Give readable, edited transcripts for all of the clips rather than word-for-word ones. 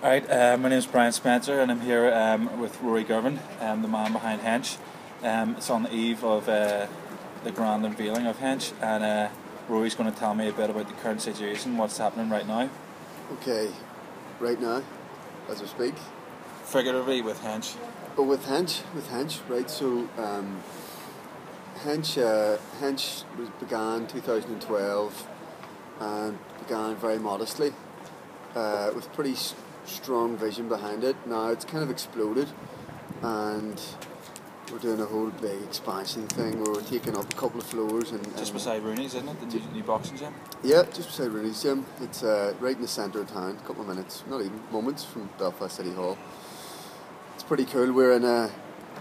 Alright, my name is Brian Spencer and I'm here with Rory Girvan, the man behind HENCH. It's on the eve of the grand unveiling of HENCH, and Rory's going to tell me a bit about the current situation, what's happening right now. Okay, right now, as we speak. Figuratively with HENCH. Oh, with HENCH, right, so HENCH began 2012 and began very modestly with pretty strong vision behind it. Now it's kind of exploded and we're doing a whole big expansion thing where we're taking up a couple of floors and just beside Rooney's, isn't it? The new boxing gym? Yeah, just beside Rooney's gym. It's right in the centre of town, a couple of minutes, not even moments from Belfast City Hall. It's pretty cool. We're in a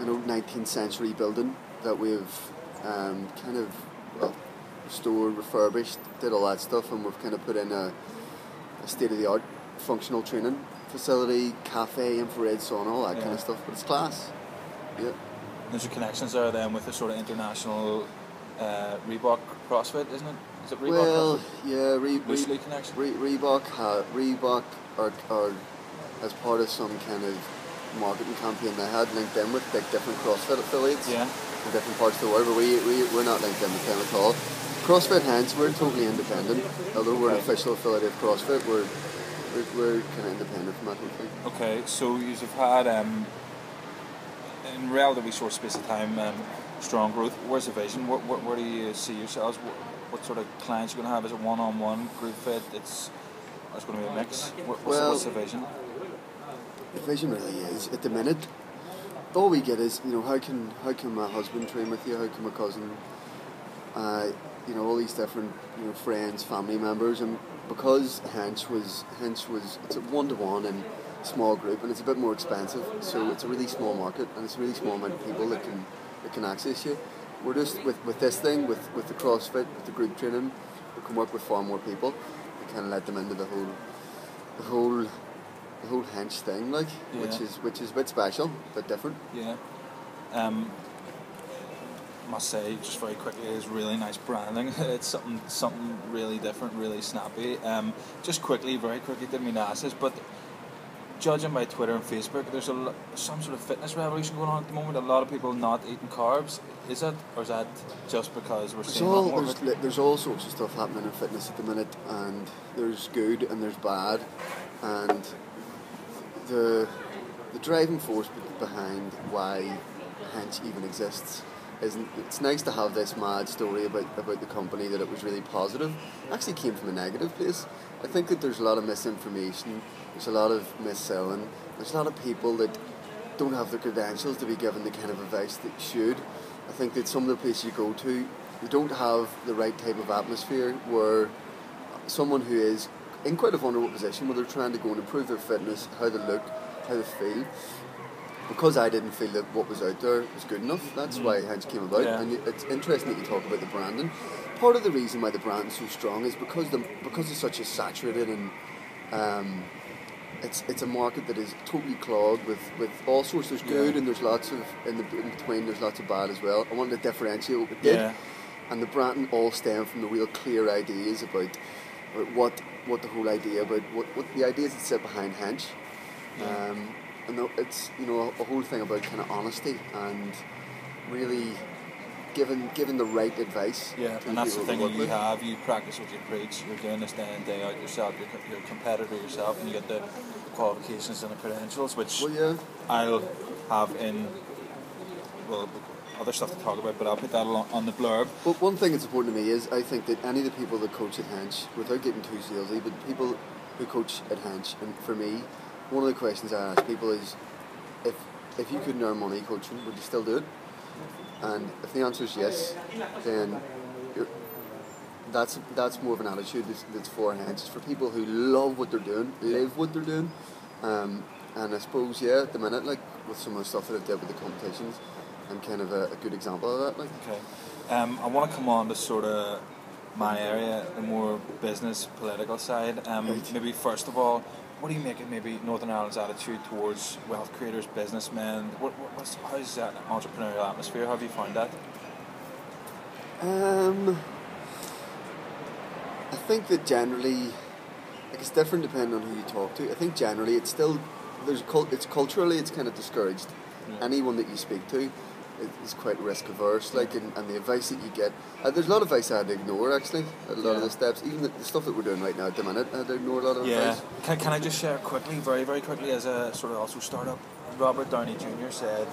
19th century building that we've kind of restored, refurbished, did all that stuff, and we've kind of put in a state-of-the-art functional training facility, cafe, infrared sauna, all that kind of stuff, but it's class. Yeah. There's your connections there then with the sort of international Reebok CrossFit, isn't it? Is it Reebok? Well, CrossFit? yeah, loosely connection. Reebok are as part of some kind of marketing campaign they had linked in with like different CrossFit affiliates in different parts of the world, but we're not linked in with them at all. CrossFit HENCH, we're totally independent. Although we're an official affiliate of CrossFit, we're kind of independent from that whole thing. Okay, so you've had in relatively short space of time strong growth. Where's the vision? Where do you see yourselves? What sort of clients you're going to have? Is it one-on-one, group fit? It's going to be a mix. What's the vision? The vision really is, at the minute, all we get is, how can my husband train with you? How can my cousin? All these different friends, family members, and because HENCH was it's a 1-to-1 and small group, and it's a bit more expensive, so it's a really small market and it's a really small amount of people that can access you. We're just with this thing, with the CrossFit, with the group training, we can work with far more people. We kind of let them into the whole HENCH thing, which is a bit special, a bit different. Yeah. Must say, just very quickly, is really nice branding. It's something really different, really snappy. Just quickly, very quickly, didn't mean to ask this, but judging by Twitter and Facebook, there's some sort of fitness revolution going on at the moment. A lot of people not eating carbs. Is it, or is that just because we're seeing a lot more of it? There's all sorts of stuff happening in fitness at the minute, and there's good and there's bad, and the driving force behind why HENCH even exists. It's nice to have this mad story about the company, that it was really positive. It actually came from a negative place. I think that there's a lot of misinformation, there's a lot of mis-selling, there's a lot of people that don't have the credentials to be given the kind of advice that should. I think that some of the places you go to, you don't have the right type of atmosphere where someone who is in quite a vulnerable position, where they're trying to go and improve their fitness, how they look, how they feel. Because I didn't feel that what was out there was good enough, that's why HENCH came about. Yeah. And it's interesting that you talk about the branding. Part of the reason why the brand is so strong is because it's such a saturated and it's a market that is totally clogged with all sorts. There's good and there's lots of in between. There's lots of bad as well. I wanted to differentiate what we did, and the branding all stemmed from the real clear ideas about what the whole idea about what the ideas that sit behind HENCH. And it's a whole thing about kind of honesty and really giving the right advice. Yeah, and that's the thing that you have. You practice what you preach. You're doing this day in, day out yourself. You're a competitor yourself, and you get the qualifications and the credentials, which I'll have in other stuff to talk about, but I'll put that on the blurb. Well, one thing that's important to me is I think that any of the people that coach at HENCH, without getting too salesy, but people who coach at HENCH, and for me, one of the questions I ask people is, if you couldn't earn money coaching, would you still do it? And if the answer is yes, then that's more of an attitude that's for HENCH. It's for people who love what they're doing, live what they're doing. And I suppose, at the minute, like with some of the stuff that I've did with the competitions, I'm kind of a good example of that. Okay. I want to come on to sort of my area, the more business, political side. Maybe first of all, what do you make of maybe Northern Ireland's attitude towards wealth creators, businessmen? How's that entrepreneurial atmosphere? How have you found that? I think that generally like it's different depending on who you talk to. I think generally it's still it's culturally it's kind of discouraged. Yeah. Anyone that you speak to is quite risk averse, like, and the advice that you get. There's a lot of advice I had to ignore actually. A lot of the steps, even the stuff that we're doing right now at the minute, I had to ignore a lot of advice. Can I just share quickly, very very quickly, as a sort of also startup? Robert Downey Jr. said,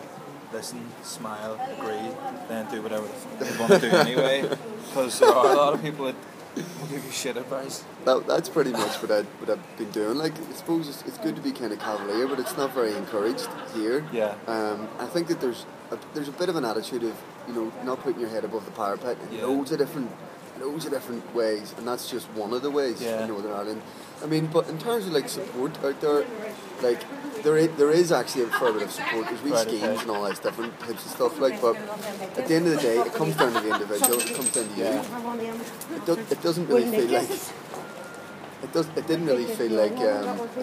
"Listen, smile, agree, then do whatever you want to do anyway." Because there are a lot of people that will give you shit advice. That's pretty much what I've been doing. Like, I suppose it's good to be kind of cavalier, but it's not very encouraged here. Yeah. I think that there's a bit of an attitude of, you know, not putting your head above the parapet in loads of different ways, and that's just one of the ways in Northern Ireland. I mean, but in terms of like support out there, like there is actually a fair bit of support. There's wee schemes and all that different types of stuff. Like, but at the end of the day, it comes down to the individual. It comes down to you. It doesn't really feel like. It didn't really feel like,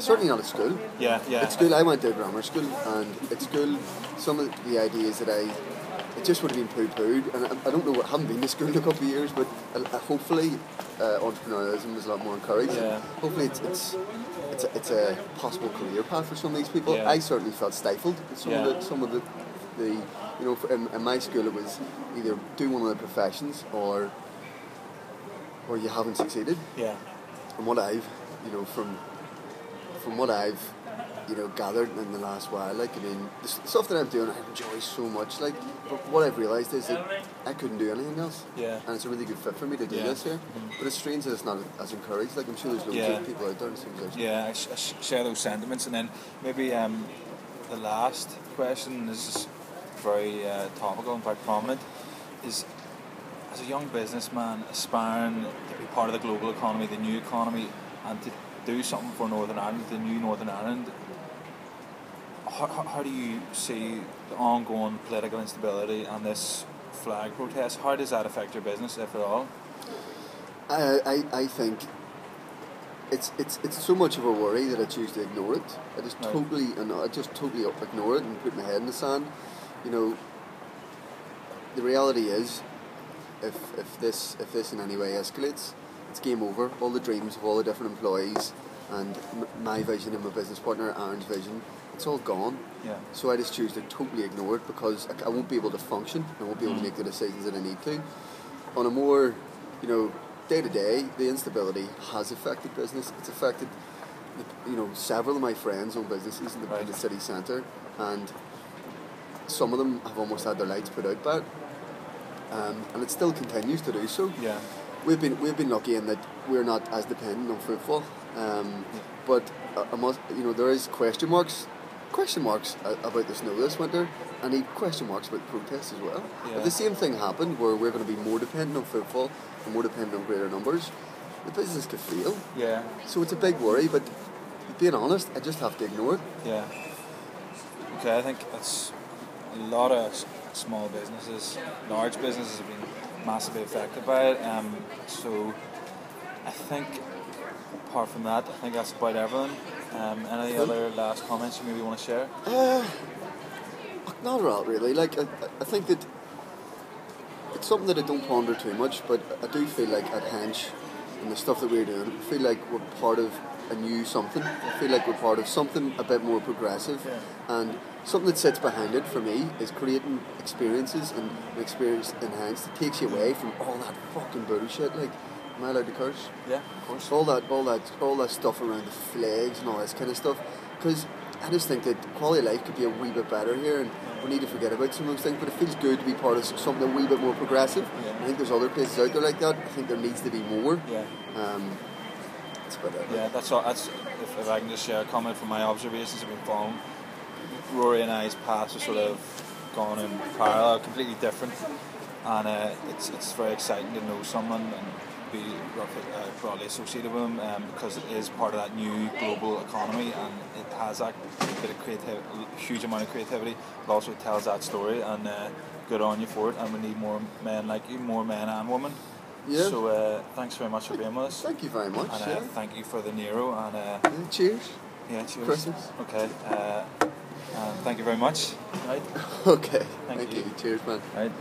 certainly not at school. Yeah. At school, I went to grammar school, and at school, some of the ideas that it just would have been poo-pooed, and I don't know, I haven't been to school in a couple of years, but hopefully entrepreneurialism is a lot more encouraged. Yeah. Hopefully it's a possible career path for some of these people. Yeah. I certainly felt stifled with some of the you know, in my school it was either do one of the professions or you haven't succeeded. Yeah. From what I've, you know, from what I've, you know, gathered in the last while, like, I mean, the stuff that I'm doing, I enjoy so much, like, but what I've realised is that I couldn't do anything else. Yeah. And it's a really good fit for me to do this here. Mm-hmm. But it's strange that it's not as encouraged. Like, I'm sure there's loads of people out there. I share those sentiments. And then maybe the last question is very topical and quite prominent, is, as a young businessman aspiring to be part of the global economy, the new economy, and to do something for Northern Ireland, the new Northern Ireland, how do you see the ongoing political instability and this flag protest? How does that affect your business, if at all? I think it's so much of a worry that I choose to ignore it. I just totally ignore it and put my head in the sand. You know, the reality is, if this in any way escalates, it's game over. All the dreams of all the different employees and my vision and my business partner Aaron's vision, it's all gone. Yeah. So I just choose to totally ignore it because I won't be able to function. I won't be able to make the decisions that I need to. On a more, you know, day to day, the instability has affected business. It's affected, you know, several of my friends own businesses in the city centre, and some of them have almost had their lights put out by it. And it still continues to do so. Yeah. We've been lucky in that we're not as dependent on footfall, but you know, there is question marks about the snow this winter, and question marks about protests as well. Yeah. If the same thing happened, where we're going to be more dependent on footfall and more dependent on greater numbers, the business could fail. Yeah. So it's a big worry, but being honest, I just have to ignore it. Yeah. Okay, I think that's a lot of small businesses, large businesses have been massively affected by it. So I think apart from that, I think that's about everything. Any other last comments you maybe want to share? Not at all, really. Like I think that it's something that I don't ponder too much, but I do feel like at HENCH and the stuff that we're doing, I feel like we're part of a new something. I feel like we're part of something a bit more progressive, and something that sits behind it for me is creating experiences and an experience enhanced that takes you away from all that fucking bullshit. Like, am I allowed to curse? Yeah, of course. All that stuff around the flags and all this kind of stuff, because I just think that quality of life could be a wee bit better here, and we need to forget about some of those things, but it feels good to be part of something a wee bit more progressive. Yeah. I think there's other places out there like that. I think there needs to be more. Yeah. That's about it. Yeah, that's all. That's if I can just share a comment from my observations of being following. Rory and I's paths are sort of gone in parallel, completely different, and it's very exciting to know someone and be broadly associated with them, because it is part of that new global economy, and it has that bit of creativity, a huge amount of creativity, but also it tells that story, and good on you for it, and we need more men like you, more men and women. Yeah. So thanks very much for being with us. Thank you very much. And thank you for the Nero, and cheers. Yeah, cheers. Christmas. Okay. Thank you very much. Right. Okay. Thank you. Cheers, man. Right.